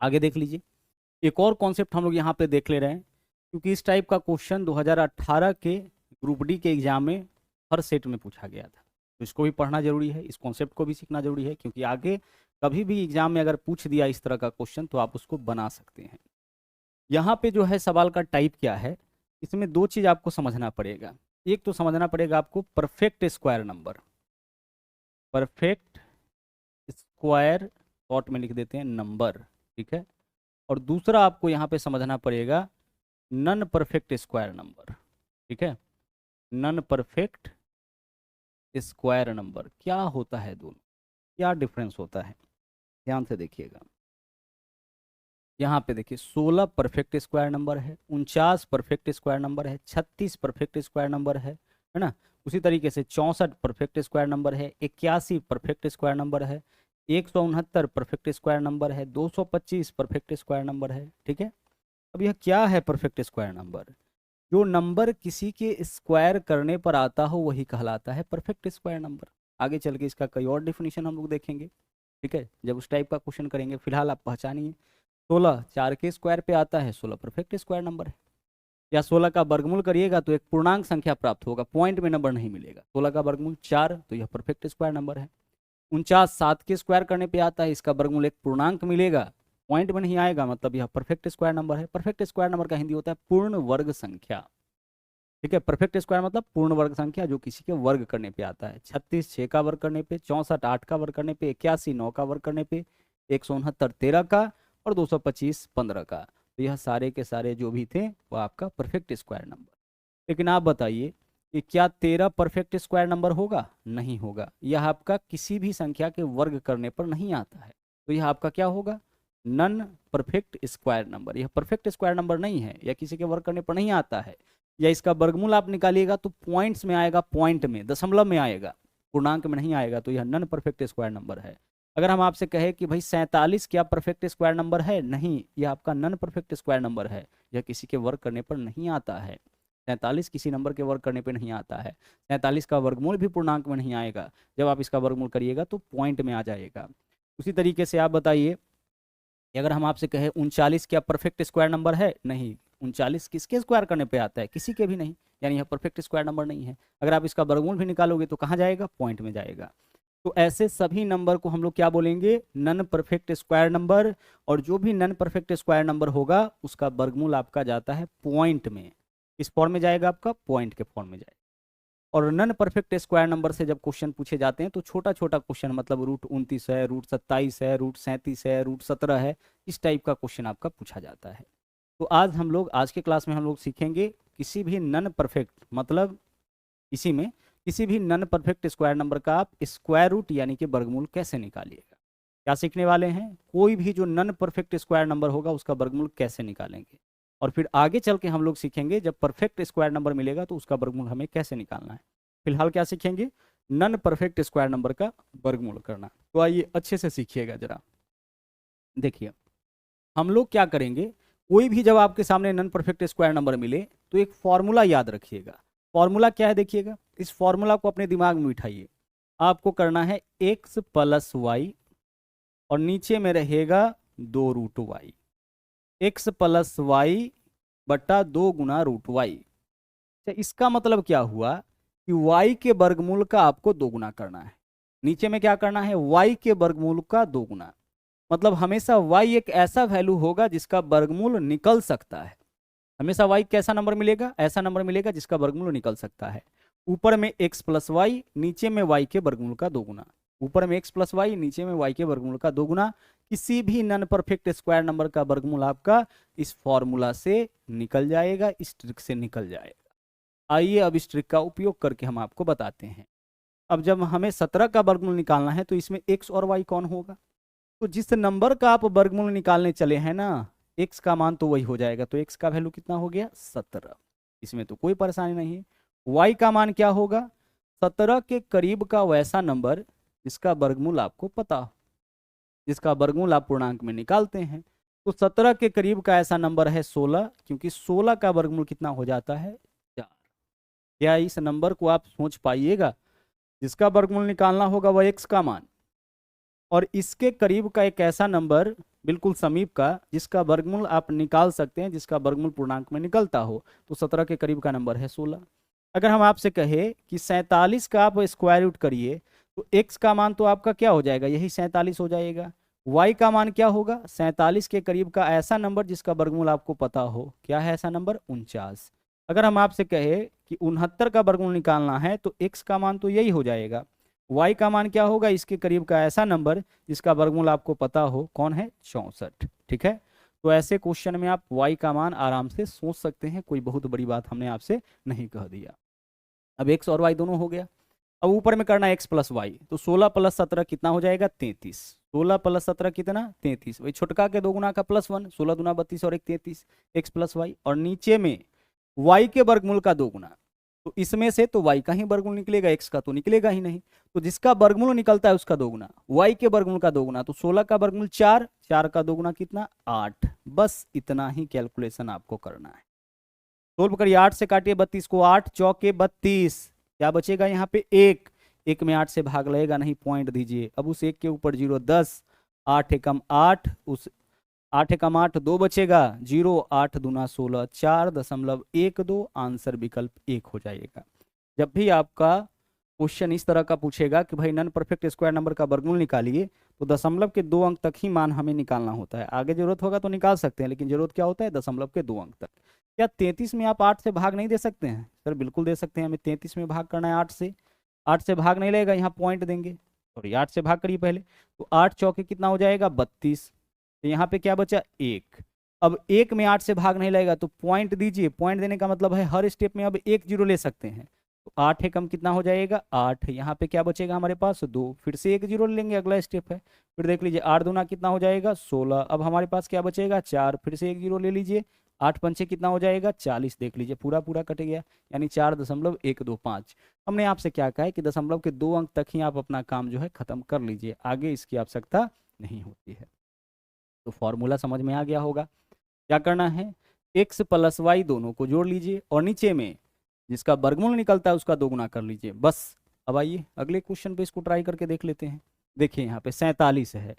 आगे देख लीजिए, एक और कॉन्सेप्ट हम लोग यहाँ पे देख ले रहे हैं, क्योंकि इस टाइप का क्वेश्चन 2018 के ग्रुप डी के एग्जाम में हर सेट में पूछा गया था। तो इसको भी पढ़ना जरूरी है, इस कॉन्सेप्ट को भी सीखना जरूरी है, क्योंकि आगे कभी भी एग्जाम में अगर पूछ दिया इस तरह का क्वेश्चन तो आप उसको बना सकते हैं। यहाँ पे जो है सवाल का टाइप क्या है, इसमें दो चीज आपको समझना पड़ेगा। एक तो समझना पड़ेगा आपको perfect square number, perfect square short में लिख देते हैं नंबर, ठीक है। और दूसरा आपको यहाँ पे समझना पड़ेगा नन परफेक्ट स्क्वायर नंबर, ठीक है। नन परफेक्ट स्क्वायर नंबर क्या होता है, दोनों क्या डिफरेंस होता है, ध्यान से देखिएगा। यहाँ पे देखिए 16 परफेक्ट स्क्वायर नंबर है, 49 परफेक्ट स्क्वायर नंबर है, 36 परफेक्ट स्क्वायर नंबर है ना। उसी तरीके से 64 परफेक्ट स्क्वायर नंबर है, 81 परफेक्ट स्क्वायर नंबर है, 169 परफेक्ट स्क्वायर नंबर है, 225 परफेक्ट स्क्वायर नंबर है, ठीक है। अब यह क्या है परफेक्ट स्क्वायर नंबर? जो नंबर किसी के स्क्वायर करने पर आता हो वही कहलाता है परफेक्ट स्क्वायर नंबर। आगे चल के इसका कई और डिफिनीशन हम लोग देखेंगे, ठीक है, जब उस टाइप का क्वेश्चन करेंगे। फिलहाल आप पहचानिए 16 4 के स्क्वायर पे आता है, 16 परफेक्ट स्क्वायर नंबर है। या 16 का वर्गमूल करिएगा तो एक पूर्णांक संख्या प्राप्त होगा, पॉइंट में नंबर नहीं मिलेगा। 16 का वर्गमूल 4, तो यह परफेक्ट स्क्वायर नंबर है। 49 7 के स्क्वायर करने पे आता है, इसका वर्गमूल एक पूर्णांक मिलेगा, पॉइंट में नहीं आएगा, मतलब यह परफेक्ट स्क्वायर नंबर है। परफेक्ट स्क्वायर नंबर का हिंदी होता है पूर्ण वर्ग संख्या, ठीक है। परफेक्ट स्क्वायर मतलब पूर्ण वर्ग संख्या जो किसी के वर्ग करने पे आता है। 36 6 का वर्ग करने पे, 64 8 का वर्ग करने पे, 81 9 का वर्ग करने पे, 169 13 का, और 225 15 का। तो यह सारे के सारे जो भी थे वो आपका परफेक्ट स्क्वायर नंबर। लेकिन आप बताइए कि क्या 13 परफेक्ट स्क्वायर नंबर होगा? नहीं होगा, यह आपका किसी भी संख्या के वर्ग करने पर नहीं आता है। तो यह आपका क्या होगा? Non perfect square number. यह परफेक्ट स्क्वायर नंबर नहीं है, यह किसी के वर्ग करने पर नहीं आता है। या इसका वर्गमूल आप निकालिएगा तो पॉइंट्स में आएगा, पॉइंट में दशमलव में आएगा, पूर्णांक में नहीं आएगा, तो यह नन परफेक्ट स्क्वायर नंबर है। अगर हम आपसे कहें कि भाई 47 क्या परफेक्ट स्क्वायर नंबर है? नहीं, यह आपका नन परफेक्ट स्क्वायर नंबर है, यह किसी के वर्ग करने पर नहीं आता है। 47 किसी नंबर के वर्ग करने पर नहीं आता है। 47 का वर्गमूल भी पूर्णांक में नहीं आएगा, जब आप इसका वर्गमूल करिएगा तो पॉइंट में आ जाएगा। उसी तरीके से आप बताइए कि अगर हम आपसे कहें 39 क्या परफेक्ट स्क्वायर नंबर है? नहीं, 39 किसके स्क्वायर करने पे आता है? किसी के भी नहीं, यानी यह परफेक्ट स्क्वायर नंबर नहीं है। अगर आप इसका वर्गमूल भी निकालोगे तो कहाँ जाएगा? पॉइंट में जाएगा। तो ऐसे सभी नंबर को हम लोग क्या बोलेंगे? Non perfect square number. और जो भी नन परफेक्ट स्क्वायर नंबर होगा उसका वर्गमूल आपका जाता है पॉइंट में। किस फॉर्म में जाएगा? आपका पॉइंट के फॉर्म में जाएगा। और नन परफेक्ट स्क्वायर नंबर से जब क्वेश्चन पूछे जाते हैं तो छोटा छोटा क्वेश्चन, मतलब रूट 29 है, रूट 27 है, रूट 37 है, रूट 17 है, इस टाइप का क्वेश्चन आपका पूछा जाता है। तो आज के क्लास में हम लोग सीखेंगे किसी भी नन परफेक्ट, मतलब किसी भी नन परफेक्ट स्क्वायर नंबर का आप स्क्वायर रूट यानी कि वर्गमूल कैसे निकालिएगा। क्या सीखने वाले हैं? कोई भी जो नन परफेक्ट स्क्वायर नंबर होगा उसका वर्गमूल कैसे निकालेंगे। और फिर आगे चल के हम लोग सीखेंगे जब परफेक्ट स्क्वायर नंबर मिलेगा तो उसका वर्गमूल हमें कैसे निकालना है। फिलहाल क्या सीखेंगे? नन परफेक्ट स्क्वायर नंबर का वर्गमूल करना। तो आइए अच्छे से सीखिएगा जरा। देखिए हम लोग क्या करेंगे, कोई भी जब आपके सामने नन परफेक्ट स्क्वायर नंबर मिले तो एक फॉर्मूला याद रखिएगा। फॉर्मूला क्या है देखिएगा, इस फॉर्मूला को अपने दिमाग में बिठाइए। आपको करना है x प्लस वाई और नीचे में रहेगा 2√y। x प्लस वाई बट्टा 2 गुना √y। इसका मतलब क्या हुआ कि y के वर्गमूल का आपको 2 गुना करना है। नीचे में क्या करना है? y के वर्गमूल का 2 गुना। मतलब हमेशा y एक ऐसा वैल्यू होगा जिसका वर्गमूल निकल सकता है। हमेशा y कैसा नंबर मिलेगा? ऐसा नंबर मिलेगा जिसका वर्गमूल निकल सकता है। ऊपर में x प्लस वाई, नीचे में y के वर्गमूल का 2 गुना। ऊपर में x प्लस वाई, नीचे में y के वर्गमूल का 2 गुना। किसी भी नन परफेक्ट स्क्वायर नंबर का वर्गमूल आपका इस फॉर्मूला से निकल जाएगा, इस ट्रिक से निकल जाएगा। आइए अब इस ट्रिक का उपयोग करके हम आपको बताते हैं। अब जब हमें 17 का वर्गमूल निकालना है तो इसमें x और y कौन होगा? तो जिस नंबर का आप वर्गमूल निकालने चले हैं ना, x का मान तो वही हो जाएगा। तो x का वैल्यू कितना हो गया? 17। इसमें तो कोई परेशानी नहीं है। y का मान क्या होगा? 17 के करीब का वैसा नंबर जिसका वर्गमूल आपको पता हो, जिसका वर्गमूल आप पूर्णांक में निकालते हैं। तो 17 के करीब का ऐसा नंबर है 16, क्योंकि 16 का वर्गमूल कितना हो जाता है? 4। क्या इस नंबर को आप सोच पाइएगा? जिसका वर्गमूल निकालना होगा वह x का मान, और इसके करीब का एक ऐसा नंबर बिल्कुल समीप का, जिसका वर्गमूल आप निकाल सकते हैं, जिसका वर्गमूल पूर्णांक में निकलता हो, तो 17 के करीब का नंबर है 16। अगर हम आपसे कहे कि 47 का आप स्क्वायर रूट करिए, तो x का मान तो आपका क्या हो जाएगा, यही 47 हो जाएगा। y का मान क्या होगा, 47 के करीब का ऐसा नंबर जिसका वर्गमूल आपको पता हो, क्या है ऐसा नंबर, 49। अगर हम आपसे कहे कि 69 का वर्गमूल निकालना है, तो x का मान तो यही हो जाएगा। y का मान क्या होगा, इसके करीब का ऐसा नंबर जिसका वर्गमूल आपको पता हो, कौन है, 64। ठीक है, तो ऐसे क्वेश्चन में आप y का मान आराम से सोच सकते हैं, कोई बहुत बड़ी बात हमने आपसे नहीं कह दिया। अब x और y दोनों हो गया। अब ऊपर में करना x प्लस वाई, तो 16 प्लस 17 कितना हो जाएगा, 33। 16 प्लस 17 कितना, 33। वही छोटका के 2 गुना का +1, 16 दूना 32 और 1 33, x प्लस वाई। और नीचे में y के वर्गमूल का 2 गुना, तो इसमें से तो y का ही वर्गमूल निकलेगा, x का तो निकलेगा ही नहीं। तो जिसका वर्गमूल निकलता है उसका 2 गुना, y के वर्गमूल का 2 गुना, तो 16 का वर्गमूल 4, 4 का 2 गुना कितना, 8। बस इतना ही कैलकुलेशन आपको करना है। सोल्व करिए, 8 से काटिए 32 को, 8 चौके 32, क्या बचेगा यहाँ पे, 1। 1 में 8 से भाग लगेगा नहीं, पॉइंट दीजिए। अब उस 1 के ऊपर 0, 10, 8 एकम 8, उस 8 एकम 8, 2 बचेगा, 0, 8 दूना 16, 4.12, आंसर विकल्प 1 हो जाएगा। जब भी आपका क्वेश्चन इस तरह का पूछेगा कि भाई नॉन परफेक्ट स्क्वायर नंबर का वर्गमूल निकालिए, तो दशमलव के 2 अंक तक ही मान हमें निकालना होता है। आगे जरूरत होगा तो निकाल सकते हैं, लेकिन जरूरत क्या होता है, दशमलव के 2 अंक तक। क्या 33 में आप 8 से भाग नहीं दे सकते हैं, सर बिल्कुल दे सकते हैं। हमें 33 में भाग करना है 8 से, 8 से भाग नहीं लगेगा, यहाँ पॉइंट देंगे, सॉरी 8 से भाग करिए पहले, तो 8 चौके कितना हो जाएगा, 32। तो यहाँ पे क्या बचा, 1। अब 1 में 8 से भाग नहीं लगेगा, तो पॉइंट दीजिए। पॉइंट देने का मतलब है हर स्टेप में अब 1 जीरो ले सकते हैं, तो 8 एकम कितना हो जाएगा, 8। यहाँ पे क्या बचेगा हमारे पास, 2, फिर से 1 जीरो लेंगे, अगला स्टेप है। फिर देख लीजिए 8 दूना कितना हो जाएगा, 16। अब हमारे पास क्या बचेगा, 4, फिर से 1 जीरो ले लीजिए, 8 पंचे कितना हो जाएगा, 40। देख लीजिए पूरा पूरा कट गया, यानी 4.125। हमने आपसे क्या कहा है कि दशमलव के 2 अंक तक ही आप अपना काम जो है खत्म कर लीजिए, आगे इसकी आवश्यकता नहीं होती है। तो फॉर्मूला समझ में आ गया होगा। क्या करना है, x प्लस वाई दोनों को जोड़ लीजिए, और नीचे में जिसका वर्गमूल निकलता है उसका 2 गुना कर लीजिए, बस। अब आइए अगले क्वेश्चन पे इसको ट्राई करके देख लेते हैं। देखिए यहाँ पे 47 है।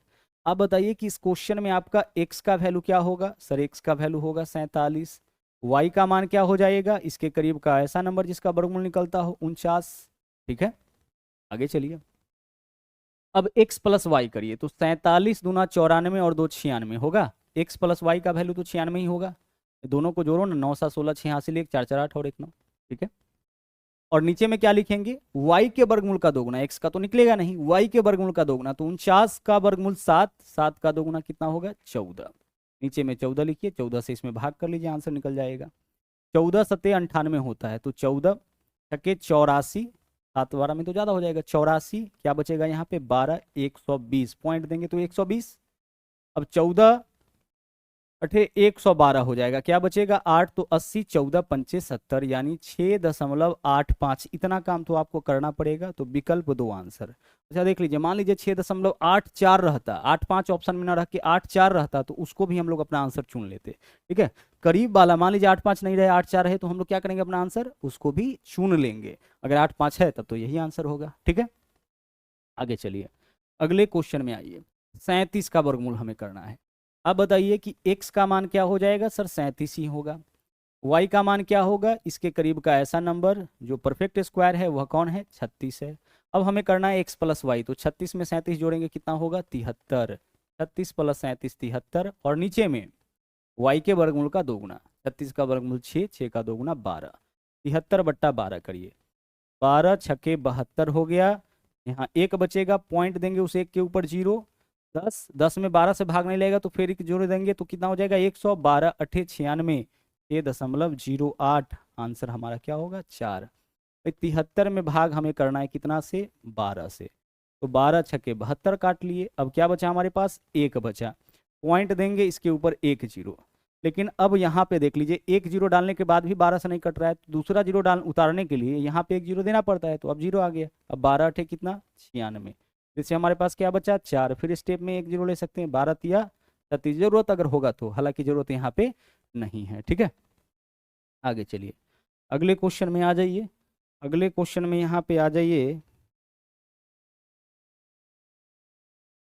आप बताइए कि इस क्वेश्चन में आपका x का वैल्यू क्या होगा, सर x का वैल्यू होगा 47, y का मान क्या हो जाएगा, इसके करीब का ऐसा नंबर जिसका वर्गमूल निकलता हो, 49। ठीक है, आगे चलिए। अब x प्लस वाई करिए, तो 47 दूना 94 और 2 96 होगा। x प्लस वाई का वैल्यू तो 96 ही होगा। दोनों को जोड़ो ना, 9 7 16 6 हासिल 1 4 4 8 और 1 9। ठीक है, और नीचे में क्या लिखेंगे, y के वर्गमूल का 2 गुना, x का तो निकलेगा नहीं, y के वर्गमूल का 2 गुना, तो 49 का वर्गमूल 7, 7 का 2 गुना कितना होगा, 14। नीचे में 14 लिखिए, 14 से इसमें भाग कर लीजिए, आंसर निकल जाएगा। 14 सत्ते 98 होता है, तो 14 छक्के 84, 7 12 में तो ज्यादा हो जाएगा, 84। क्या बचेगा यहाँ पे, 12, 120, पॉइंट देंगे तो 120। अब 14 अठे 112 हो जाएगा, क्या बचेगा, 8, तो 80, 14 पंचे 70, यानी 6.85। इतना काम तो आपको करना पड़ेगा, तो विकल्प 2 आंसर। अच्छा देख लीजिए, मान लीजिए 6.84 रहता, 8 5 ऑप्शन में ना रख के 8 4 रहता, तो उसको भी हम लोग अपना आंसर चुन लेते। ठीक है, करीब वाला, मान लीजिए 8 5 नहीं रहे, 8 4 रहे, तो हम लोग क्या करेंगे, अपना आंसर उसको भी चुन लेंगे। अगर 8 5 है तब तो यही आंसर होगा। ठीक है, आगे चलिए, अगले क्वेश्चन में आइए। 37 का वर्गमूल हमें करना है। अब बताइए कि x का मान क्या हो जाएगा, सर 37 ही होगा। y का मान क्या होगा, इसके करीब का ऐसा नंबर जो परफेक्ट स्क्वायर है वह कौन है, 36 है। अब हमें करना है x प्लस वाई, तो 36 में 37 जोड़ेंगे कितना होगा, 73। 36 प्लस 37 73, और नीचे में y के वर्गमूल का 2 गुना, 36 का वर्गमूल 6, 6 का 2 गुना 12, 73/12 करिए, 12 छक्के 72 हो गया। यहाँ 1 बचेगा, पॉइंट देंगे उस 1 के ऊपर 0, 10, 10 में 12 से भाग नहीं लगेगा, तो फिर एक जोड़ देंगे तो कितना हो जाएगा, 112 अठे 96, 6.08। आंसर हमारा क्या होगा, 4। 73 में भाग हमें करना है कितना से, 12 से, तो 12 छक्के 72 काट लिए। अब क्या बचा हमारे पास, 1 बचा, पॉइंट देंगे इसके ऊपर 1 जीरो। लेकिन अब यहाँ पे देख लीजिए, 1 जीरो डालने के बाद भी 12 से नहीं कट रहा है, तो दूसरा जीरो डाल उतारने के लिए यहाँ पे 1 जीरो देना पड़ता है, तो अब 0 आ गया। अब 12 अठे कितना, 96, इससे हमारे पास क्या बचा, 4। फिर स्टेप में 1 जीरो ले सकते हैं, 12 तिया 36, जरूरत अगर होगा तो, हालांकि जरूरत यहाँ पे नहीं है। ठीक है, आगे चलिए, अगले क्वेश्चन में आ जाइए। अगले क्वेश्चन में यहाँ पे आ जाइए,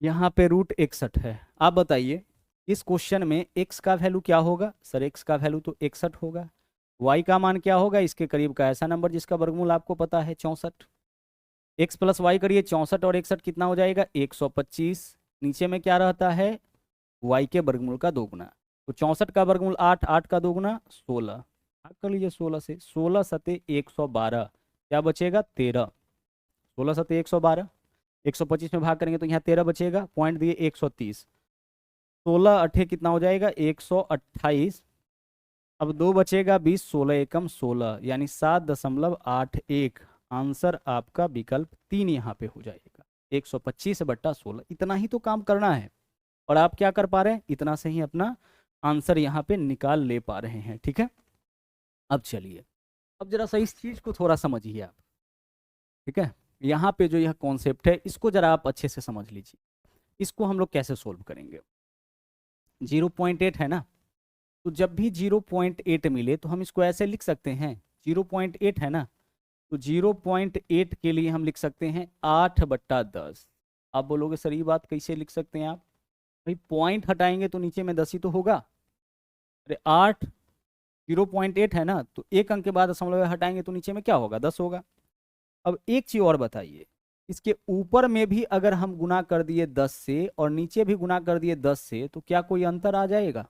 यहाँ पे √61 है। आप बताइए इस क्वेश्चन में x का वैल्यू क्या होगा सर? x का वैल्यू तो 61 होगा। y का मान क्या होगा? इसके करीब का ऐसा नंबर जिसका वर्गमूल आपको पता है 64। x प्लस वाई करिए, 64 और 61 कितना हो जाएगा? 125। नीचे में क्या रहता है? y के वर्गमूल का दोगुना। तो 64 का वर्गमूल 8, 8 का दोगुना 16। भाग कर लीजिए 16 से, 16 सते 112, क्या बचेगा? 13। 16 सते 112, 125 में भाग करेंगे तो यहाँ 13 बचेगा, पॉइंट दिए 130। 16 अठे कितना हो जाएगा? 128। अब 2 बचेगा 20, 16 एकम 16, यानी 7.81। आंसर आपका विकल्प 3 यहाँ पे हो जाएगा। 125/16, इतना ही तो काम करना है और आप क्या कर पा रहे हैं? इतना से ही अपना आंसर यहाँ पे निकाल ले पा रहे हैं। ठीक है, अब चलिए, अब जरा सा इस चीज को थोड़ा समझिए आप। ठीक है, यहाँ पे जो यह कॉन्सेप्ट है इसको जरा आप अच्छे से समझ लीजिए। इसको हम लोग कैसे सोल्व करेंगे? 0.8 है ना, तो जब भी 0.8 मिले तो हम इसको ऐसे लिख सकते हैं। 0.8 है ना, तो 0.8 के लिए हम लिख सकते हैं 8/10। आप बोलोगे सर ये बात कैसे लिख सकते हैं आप? भाई पॉइंट हटाएंगे तो नीचे में 10 ही तो होगा। अरे 8, 0.8 है ना, तो एक अंक के बाद दशमलव हटाएंगे तो नीचे में क्या होगा? 10 होगा। अब एक चीज और बताइए, इसके ऊपर में भी अगर हम गुना कर दिए 10 से और नीचे भी गुना कर दिए 10 से, तो क्या कोई अंतर आ जाएगा?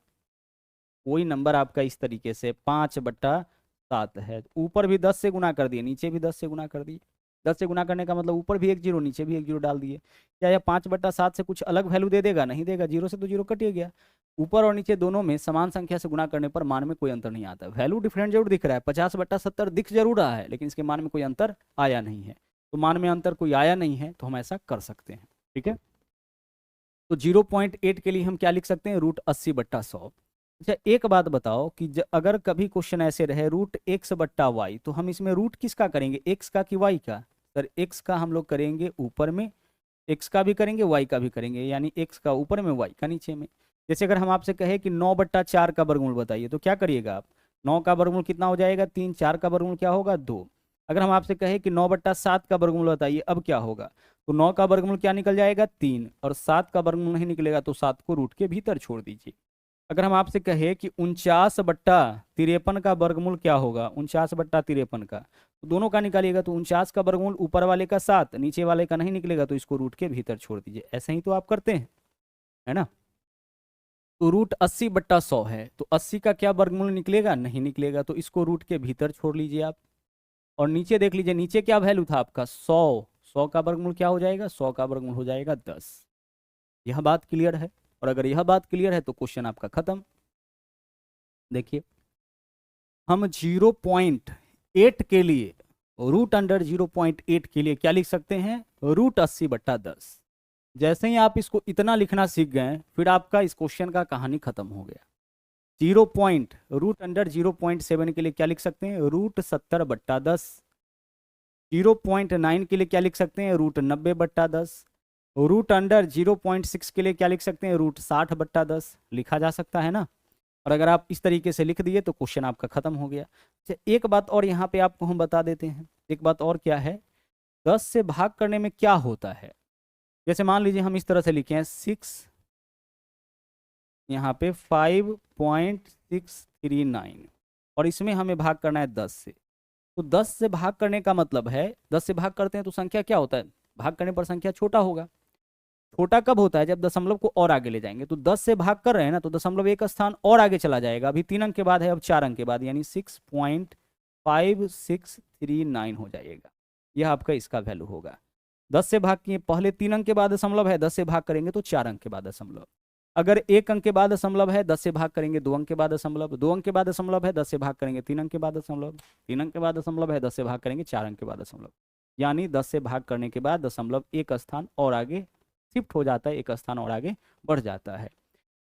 कोई नंबर आपका इस तरीके से 5/7 है, ऊपर भी 10 से गुना कर दिए, नीचे भी 10 से गुना कर दिए। 10 से गुना करने का मतलब ऊपर भी एक जीरो नीचे भी एक जीरो डाल दिए। क्या यह 5/7 से कुछ अलग वैल्यू दे देगा? नहीं देगा, जीरो से तो जीरो कट ही गया। ऊपर और नीचे दोनों में समान संख्या से गुना करने पर मान में कोई अंतर नहीं आता। वैल्यू डिफरेंट जरूर दिख रहा है, 50/70 दिख जरूर रहा है, लेकिन इसके मान में कोई अंतर आया नहीं है। तो मान में अंतर कोई आया नहीं है तो हम ऐसा कर सकते हैं। ठीक है, तो 0.8 के लिए हम क्या लिख सकते हैं? √80/100। अच्छा एक बात बताओ कि अगर कभी क्वेश्चन ऐसे रहे √x/y, तो हम इसमें रूट किसका करेंगे? x का कि y का? सर x का हम लोग करेंगे ऊपर में, x का भी करेंगे y का भी करेंगे, यानी x का ऊपर में y का नीचे में। जैसे अगर हम आपसे कहे कि 9/4 का वर्गमूल बताइए, तो क्या करिएगा आप? 9 का वर्गमूल कितना हो जाएगा? 3। 4 का वर्गमूल क्या होगा? 2। अगर हम आपसे कहे कि 9/7 का वर्गमूल बताइए, अब क्या होगा? तो 9 का वर्गमूल क्या निकल जाएगा? 3, और 7 का वर्गमूल नहीं निकलेगा तो 7 को रूट के भीतर छोड़ दीजिए। अगर हम आपसे कहे कि 49/53 का वर्गमूल क्या होगा? 49/53 का, तो दोनों का निकालिएगा, तो 49 का वर्गमूल ऊपर वाले का 7, नीचे वाले का नहीं निकलेगा, तो इसको रूट के भीतर छोड़ दीजिए। ऐसे ही तो आप करते हैं, है ना? तो √80/100 है, तो 80 का क्या वर्गमूल निकलेगा? नहीं निकलेगा, तो इसको रूट के भीतर छोड़ लीजिए आप। और नीचे देख लीजिए, नीचे क्या वैल्यू था आपका? 100। 100 का वर्गमूल क्या हो जाएगा? 100 का वर्गमूल हो जाएगा 10। यह बात क्लियर है? और अगर यह बात क्लियर है तो क्वेश्चन आपका खत्म। देखिए, हम 0.8 के लिए, √0.8 के लिए क्या लिख सकते हैं? √80/10। जैसे ही आप इसको इतना लिखना सीख गए, फिर आपका इस क्वेश्चन का कहानी खत्म हो गया। 0.7 के लिए क्या लिख सकते हैं? √70/10। 0.9 के लिए क्या लिख सकते हैं? √90/10। √0.6 के लिए क्या लिख सकते हैं? √60/10। लिखा जा सकता है ना? और अगर आप इस तरीके से लिख दिए तो क्वेश्चन आपका खत्म हो गया। अच्छा एक बात और यहाँ पे आपको हम बता देते हैं। एक बात और क्या है, 10 से भाग करने में क्या होता है? जैसे मान लीजिए हम इस तरह से लिखे हैं 6, यहाँ पे 5.639, और इसमें हमें भाग करना है 10 से। तो 10 से भाग करने का मतलब है, 10 से भाग करते हैं तो संख्या क्या होता है? भाग करने पर संख्या छोटा होगा। छोटा कब होता है? जब दशमलव को और आगे ले जाएंगे। तो 10 से भाग कर रहे हैं ना, तो दशमलव एक स्थान और आगे चला जाएगा। अभी 3 अंक के बाद है, अब 4 अंक के बाद, यानी 6.5639 हो जाएगा। यह आपका इसका वैल्यू होगा। 10 से भाग किए, पहले 3 अंक के बाद दशमलव है, 10 से भाग करेंगे तो 4 अंक के बाद दशमलव। अगर 1 अंक के बाद दशमलव है, 10 से भाग करेंगे 2 अंक के बाद दशमलव। 2 अंक के बाद दशमलव है, 10 से भाग करेंगे 3 अंक के बाद दशमलव। 3 अंक के बाद दशमलव है, 10 से भाग करेंगे 4 अंक के बाद दशमलव। यानी 10 से भाग करने के बाद दशमलव एक स्थान और आगे शिफ्ट हो जाता है, एक स्थान और आगे बढ़ जाता है।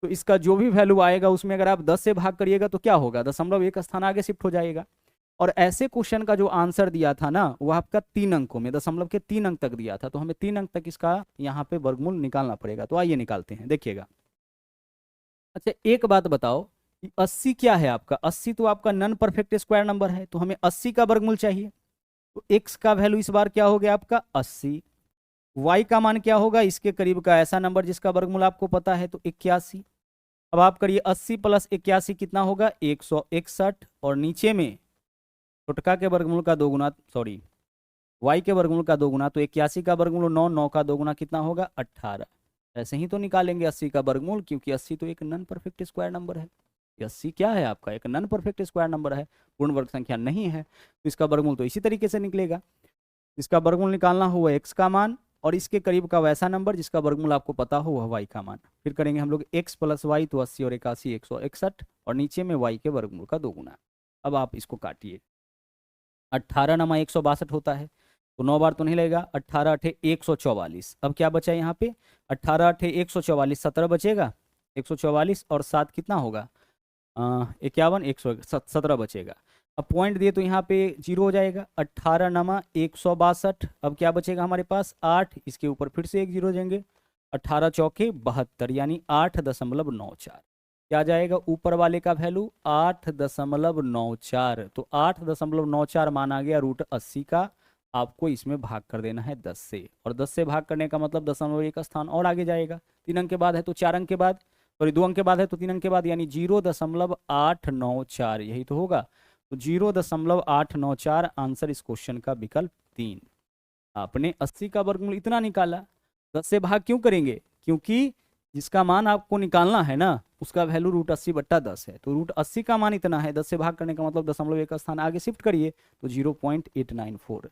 तो इसका जो भी वैल्यू आएगा उसमें अगर आप 10 से भाग करिएगा तो क्या होगा? दशमलव एक स्थान आगे शिफ्ट हो जाएगा। और ऐसे क्वेश्चन का जो आंसर दिया था ना, वो आपका 3 अंकों में, दशमलव के 3 अंक तक दिया था। तो हमें 3 अंक तक इसका यहाँ पे वर्गमूल निकालना पड़ेगा। तो आइए निकालते हैं, देखिएगा। अच्छा एक बात बताओ, 80 क्या है आपका? 80 तो आपका नॉन परफेक्ट स्क्वायर नंबर है, तो हमें 80 का वर्गमूल चाहिए। तो x का वैल्यू इस बार क्या हो गया आपका? 80। y का मान क्या होगा? इसके करीब का ऐसा नंबर जिसका वर्गमूल आपको पता है, तो 81। अब आप करिए 80 प्लस 81 कितना होगा 161, और नीचे में छोटका के वर्गमूल का दोगुना, सॉरी y के वर्गमूल का दोगुना, तो 81 का वर्गमूल 9, 9 का दोगुना कितना होगा 18। ऐसे ही तो निकालेंगे 80 का वर्गमूल, क्योंकि 80 तो एक नॉन परफेक्ट स्क्वायर नंबर है। 80 क्या है आपका, एक नॉन परफेक्ट स्क्वायर नंबर है, पूर्ण वर्ग संख्या नहीं है, तो इसका वर्गमूल तो इसी तरीके से निकलेगा। इसका वर्गमूल निकालना हुआ x का मान, और इसके करीब का वैसा नंबर जिसका वर्गमूल आपको पता हो वह y का मान। फिर करेंगे हम लोग x प्लस वाई, तो 80 और 81 161, और नीचे में y के वर्गमूल का दोगुना। अब आप इसको काटिए, 18 नमा 162 होता है, तो 9 बार तो नहीं लगेगा, 18 अठे 144। अब क्या बचा यहाँ पे, 18 अठे 144, 17 बचेगा, 144 और 7 कितना होगा 51, 117 बचेगा। अब पॉइंट दिए तो यहाँ पे 0 हो जाएगा, 18 नमा 162। अब क्या बचेगा हमारे पास 8, इसके ऊपर फिर से एक 0 देंगे, 18 चौके 72, यानी 8.94। क्या जाएगा ऊपर वाले का वैल्यू 8.94, तो 8.94 माना गया √80 का। आपको इसमें भाग कर देना है 10 से, और 10 से भाग करने का मतलब दशमलव एक स्थान और आगे जाएगा। 3 अंक के बाद है तो 4 अंक के बाद, सॉरी 2 अंक के बाद है तो 3 अंक के बाद, यानी 0.894 यही तो होगा। तो 0.894 आंसर इस क्वेश्चन का विकल्प 3। आपने 80 का वर्गमूल इतना निकाला, 10 से भाग क्यों करेंगे, क्योंकि जिसका मान आपको निकालना है ना उसका वैल्यू √80/10 है, तो √80 का मान इतना है, 10 से भाग करने का मतलब दशमलव एक स्थान आगे शिफ्ट करिए तो 0.894।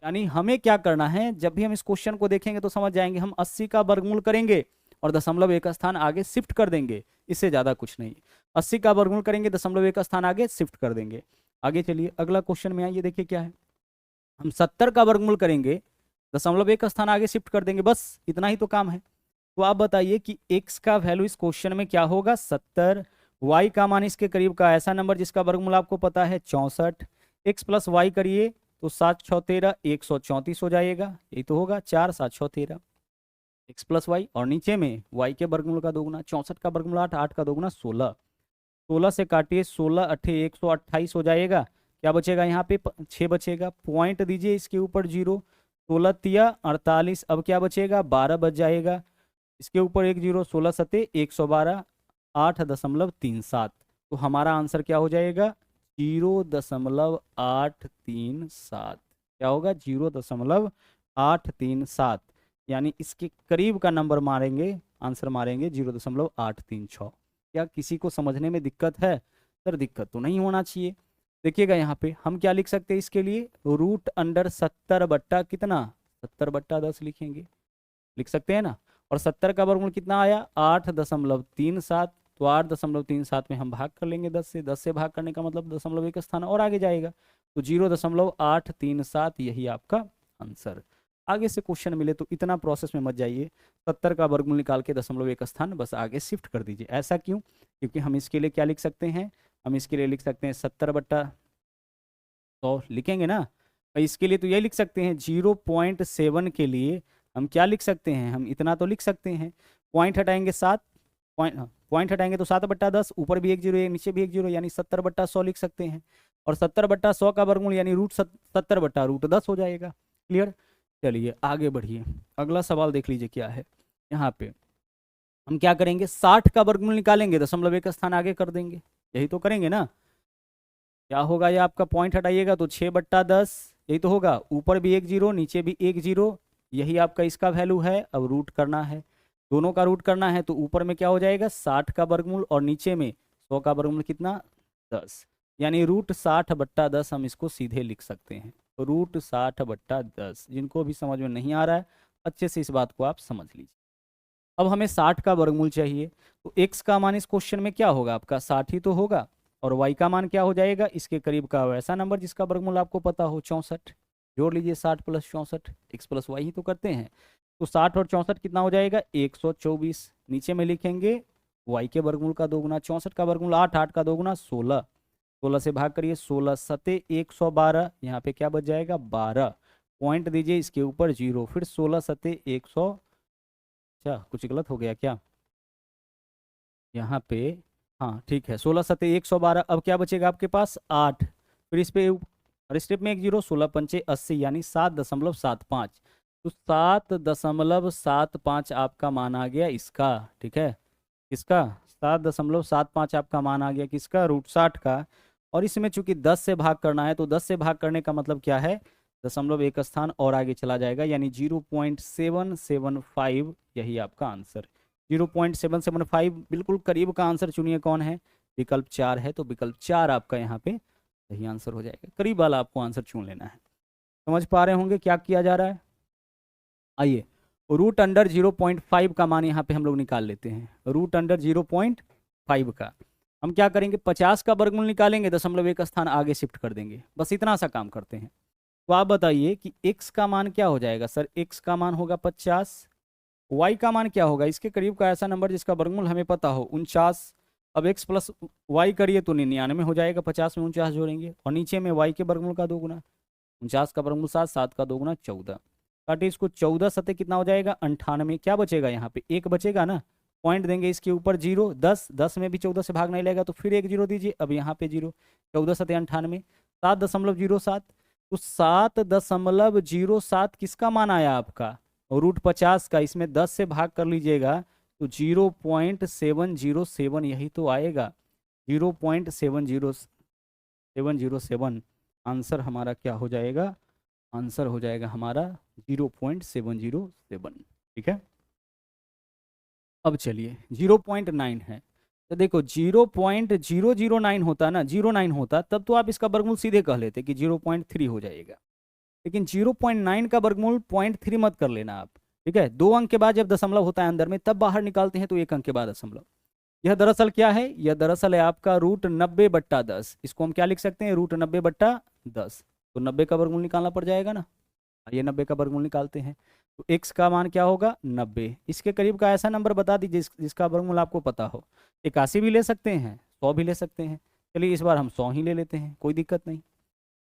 यानी हमें क्या करना है, जब भी हम इस क्वेश्चन को देखेंगे तो समझ जाएंगे, हम 80 का वर्गमूल करेंगे और दशमलव एक स्थान आगे शिफ्ट कर देंगे, इससे ज्यादा कुछ नहीं। 80 का वर्गमूल करेंगे, दशमलव एक स्थान आगे शिफ्ट कर देंगे। आगे चलिए अगला क्वेश्चन में आइए, देखिए क्या है। हम 70 का वर्गमूल करेंगे, दशमलव एक स्थान आगे शिफ्ट कर देंगे, बस इतना ही तो काम है। तो आप बताइए कि x का वैल्यू इस क्वेश्चन में क्या होगा 70, y का मान इसके करीब का ऐसा नंबर जिसका वर्गमूल आपको पता है 64, x प्लस वाई करिए तो 7 6 13 134 हो जाएगा, यही तो होगा 4 7 6 13 x प्लस वाई, और नीचे में y के वर्गमूल का दोगुना, 64 का वर्गमूल 8, 8 का दोगुना 16, 16 से काटिए 16 अठे 128 हो जाएगा। क्या बचेगा यहाँ पे 6 बचेगा, पॉइंट दीजिए इसके ऊपर 0, 16 तिया 48, अब क्या बचेगा 12 बच जाएगा, इसके ऊपर एक 0, 16 सते 112, 8.37। तो हमारा आंसर क्या हो जाएगा 0.837। क्या होगा 0.837, यानी इसके करीब का नंबर मारेंगे, आंसर मारेंगे 0.836। क्या किसी को समझने में दिक्कत है? सर दिक्कत तो नहीं होना चाहिए। देखिएगा यहाँ पे हम क्या लिख सकते हैं इसके लिए, √70 बट्टा कितना 70/10 लिखेंगे, लिख सकते हैं ना। और 70 का वर्गमूल कितना आया 8.37, तो 8.37 में हम भाग कर लेंगे 10 से, 10 से भाग करने का मतलब दशमलव एक स्थान और आगे जाएगा, तो 0.837 यही आपका आंसर। आगे से क्वेश्चन मिले तो इतना प्रोसेस में मत जाइए, 70 का वर्गमूल निकाल के दशमलव एक स्थान बस आगे शिफ्ट कर दीजिए। ऐसा क्यों? क्योंकि हम इसके लिए क्या लिख सकते हैं, हम इसके लिए लिख सकते हैं 70/100 लिखेंगे ना। इसके लिए तो यही लिख सकते हैं 0.7 के लिए हम क्या लिख सकते हैं, हम इतना तो लिख सकते हैं, पॉइंट हटाएंगे 7, पॉइंट हटाएंगे तो 7/10, ऊपर भी एक 0 नीचे भी एक 0, यानी 70/100 लिख सकते हैं। और 70/100 का वर्गमूल यानी √70/√10 हो जाएगा। क्लियर? चलिए आगे बढ़िए, अगला सवाल देख लीजिए क्या है। यहाँ पे हम क्या करेंगे 60 का वर्गमूल निकालेंगे, दशमलव एक स्थान आगे कर देंगे, यही तो करेंगे ना। क्या होगा ये आपका, पॉइंट हटाइएगा तो 6/10, यही तो होगा, ऊपर भी एक 0 नीचे भी एक 0, यही आपका इसका वैल्यू है। अब रूट करना है, दोनों का रूट करना है, तो ऊपर में क्या हो जाएगा 60 का वर्गमूल और नीचे में 100 का वर्गमूल कितना 10, यानी √60/10 हम इसको सीधे लिख सकते हैं। तो √60/10, जिनको भी समझ में नहीं आ रहा है अच्छे से इस बात को आप समझ लीजिए। अब हमें 60 का वर्गमूल चाहिए, तो x का मान इस क्वेश्चन में क्या होगा आपका 60 ही तो होगा, और y का मान क्या हो जाएगा इसके करीब का वैसा नंबर जिसका वर्गमूल आपको पता हो 64। जोड़ लीजिए 60 + 64, x + y ही तो करते हैं, तो 60 और 64 कितना हो जाएगा 124। नीचे में लिखेंगे y के वर्गमूल का दोगुना, 64 का वर्गमूल 8, 8 का दोगुना 16, 16 से भाग करिए 16 सते 112, यहाँ पे क्या बच जाएगा 12, पॉइंट दीजिए इसके ऊपर 0, फिर 16 सते 100, अच्छा कुछ गलत हो गया क्या यहाँ पे, हाँ ठीक है 16 सते 112। अब क्या बचेगा आपके पास 8, फिर इस पे और स्टेप में एक 0, 16 पंचे 80, यानी 7.75, तो 7.75 आपका मान आ गया इसका, ठीक है, इसका 7.75 आपका मान आ गया किसका, √60 का। और इसमें चूंकि 10 से भाग करना है तो 10 से भाग करने का मतलब क्या है, दशमलव एक स्थान और आगे चला जाएगा, यानी 0.775 यही आपका आंसर। 0.775 बिल्कुल करीब का आंसर चुनिए, कौन है, विकल्प 4 है, तो विकल्प 4 आपका यहाँ पे सही आंसर हो जाएगा। करीब वाला आपको आंसर चुन लेना है। समझ पा रहे होंगे क्या किया जा रहा है। आइए √0.5 का मान यहाँ पे हम लोग निकाल लेते हैं। √0.5 का हम क्या करेंगे, 50 का वर्गमूल निकालेंगे, दशमलव एक स्थान आगे शिफ्ट कर देंगे, बस इतना सा काम करते हैं। तो आप बताइए कि x का मान क्या हो जाएगा। सर x का मान होगा 50, y का मान क्या होगा, इसके करीब का ऐसा नंबर जिसका वर्गमूल हमें पता हो, 49। अब x प्लस y करिए तो 99 हो जाएगा, 50 में 49 जोड़ेंगे, और नीचे में y के वर्गमूल का 2 गुना, 49 का वर्गमूल 7, 7 का 2 गुना 14, काटे इसको, 14 सतह कितना हो जाएगा 98। क्या बचेगा यहाँ पे, 1 बचेगा ना, पॉइंट देंगे इसके ऊपर 0, 10, 10 में भी 14 से भाग नहीं लगेगा तो फिर 1 0 दीजिए। अब यहाँ पे 0, 14 सतह 98, 7.07, तो 7.07 किसका मान आया आपका, √50 का। इसमें 10 से भाग कर लीजिएगा तो 0.707 यही तो आएगा, 0.707 आंसर हमारा क्या हो जाएगा, आंसर हो जाएगा हमारा 0.707। ठीक है। अब चलिए 0.9 है, तो देखो 0.009 होता ना, 09 होता तब तो आप इसका वर्गमूल सीधे कह लेते कि 0.3 हो जाएगा, लेकिन 0.9 का वर्गमूल 0.3 मत कर लेना आप। ठीक है, 2 अंक के बाद जब दशमलव होता है अंदर में तब बाहर निकालते हैं तो 1 अंक के बाद दशमलव। यह दरअसल क्या है, यह दरअसल है आपका √90/10। इसको हम क्या लिख सकते हैं, √90/10। तो 90 का वर्गमूल निकालना पड़ जाएगा ना, ये 90 का वर्गमूल निकालते हैं तो x का मान क्या होगा 90। इसके करीब का ऐसा नंबर बता दीजिए जिसका वर्गमूल आपको पता हो। 81 भी ले सकते हैं, 100 भी ले सकते हैं, चलिए इस बार हम 100 ही ले लेते हैं, कोई दिक्कत नहीं।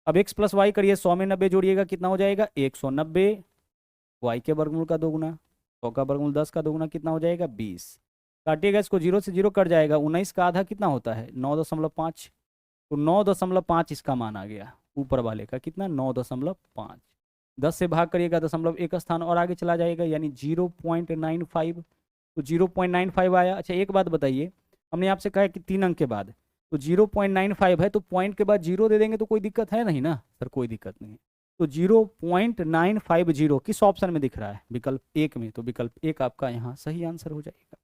अब x प्लस वाई करिए, 100 में 90 जोड़िएगा कितना हो जाएगा 190, y के वर्गमूल का 2 गुना, 100 का वर्गमूल 10 का 2 गुना कितना हो जाएगा 20, काटिएगा इसको, 0 से 0 कट जाएगा, 19 का आधा कितना होता है 9.5, तो 9.5 इसका मान आ गया ऊपर वाले का, कितना 9.5। 10 से भाग करिएगा दशमलव एक स्थान और आगे चला जाएगा, यानी 0.95, तो 0.95 आया। अच्छा एक बात बताइए, हमने आपसे कहा कि 3 अंक के बाद, तो 0.95 है तो पॉइंट के बाद 0 दे देंगे तो कोई दिक्कत है नहीं ना सर, कोई दिक्कत नहीं। तो 0.950 किस ऑप्शन में दिख रहा है, विकल्प 1 में, तो विकल्प 1 आपका यहाँ सही आंसर हो जाएगा।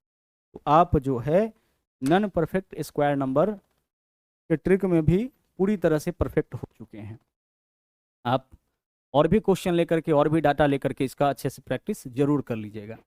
तो आप जो है नॉन परफेक्ट स्क्वायर नंबर के ट्रिक में भी पूरी तरह से परफेक्ट हो चुके हैं। आप और भी क्वेश्चन लेकर के और भी डाटा लेकर के इसका अच्छे से प्रैक्टिस जरूर कर लीजिएगा।